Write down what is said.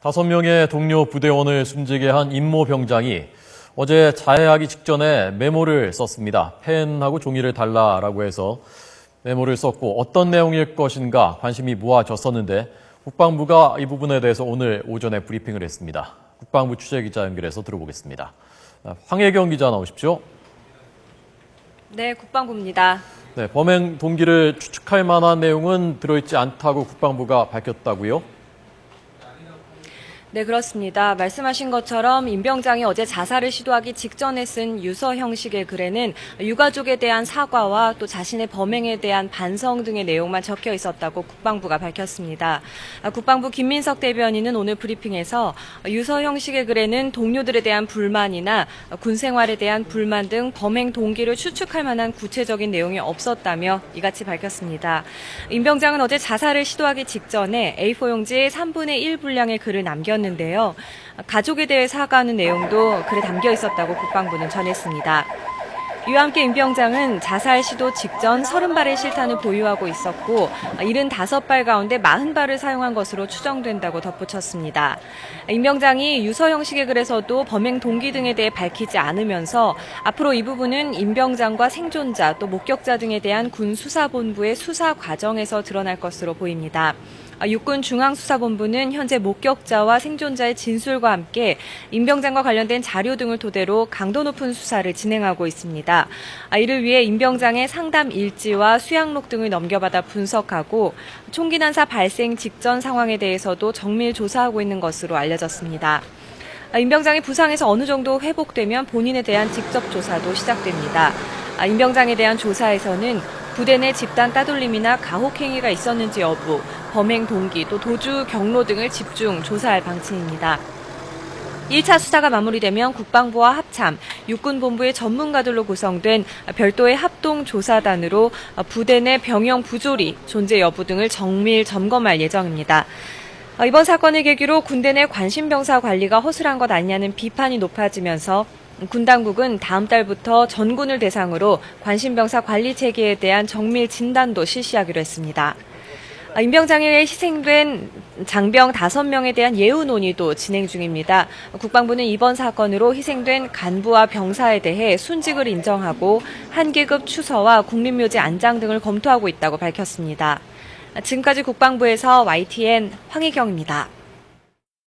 5명의 동료 부대원을 숨지게 한 임모 병장이 어제 자해하기 직전에 메모를 썼습니다. 펜하고 종이를 달라라고 해서 메모를 썼고 어떤 내용일 것인가 관심이 모아졌었는데 국방부가 이 부분에 대해서 오늘 오전에 브리핑을 했습니다. 국방부 취재기자 연결해서 들어보겠습니다. 황혜경 기자 나오십시오. 네, 국방부입니다. 네, 범행 동기를 추측할 만한 내용은 들어있지 않다고 국방부가 밝혔다고요? 네, 그렇습니다. 말씀하신 것처럼 임 병장이 어제 자살을 시도하기 직전에 쓴 유서 형식의 글에는 유가족에 대한 사과와 또 자신의 범행에 대한 반성 등의 내용만 적혀 있었다고 국방부가 밝혔습니다. 국방부 김민석 대변인은 오늘 브리핑에서 유서 형식의 글에는 동료들에 대한 불만이나 군 생활에 대한 불만 등 범행 동기를 추측할 만한 구체적인 내용이 없었다며 이같이 밝혔습니다. 임 병장은 어제 자살을 시도하기 직전에 A4 용지에 3분의 1 분량의 글을 남겼는데요. 가족에 대해 사과하는 내용도 글에 담겨 있었다고 국방부는 전했습니다. 이와 함께 임 병장은 자살 시도 직전 30발의 실탄을 보유하고 있었고 75발 가운데 40발을 사용한 것으로 추정된다고 덧붙였습니다. 임 병장이 유서 형식의 글에서도 범행 동기 등에 대해 밝히지 않으면서 앞으로 이 부분은 임 병장과 생존자 또 목격자 등에 대한 군 수사본부의 수사 과정에서 드러날 것으로 보입니다. 육군 중앙수사본부는 현재 목격자와 생존자의 진술과 함께 임 병장과 관련된 자료 등을 토대로 강도 높은 수사를 진행하고 있습니다. 이를 위해 임 병장의 상담 일지와 수양록 등을 넘겨받아 분석하고 총기 난사 발생 직전 상황에 대해서도 정밀 조사하고 있는 것으로 알려졌습니다. 임 병장이 부상에서 어느 정도 회복되면 본인에 대한 직접 조사도 시작됩니다. 임 병장에 대한 조사에서는 부대 내 집단 따돌림이나 가혹 행위가 있었는지 여부, 범행 동기, 또 도주 경로 등을 집중 조사할 방침입니다. 1차 수사가 마무리되면 국방부와 합참, 육군본부의 전문가들로 구성된 별도의 합동조사단으로 부대 내 병영 부조리, 존재 여부 등을 정밀 점검할 예정입니다. 이번 사건을 계기로 군대 내 관심병사 관리가 허술한 것 아니냐는 비판이 높아지면서 군 당국은 다음 달부터 전군을 대상으로 관심병사 관리 체계에 대한 정밀 진단도 실시하기로 했습니다. 임 병장에 의해 희생된 장병 5명에 대한 예우 논의도 진행 중입니다. 국방부는 이번 사건으로 희생된 간부와 병사에 대해 순직을 인정하고 한 계급 추서와 국민묘지 안장 등을 검토하고 있다고 밝혔습니다. 지금까지 국방부에서 YTN 황희경입니다.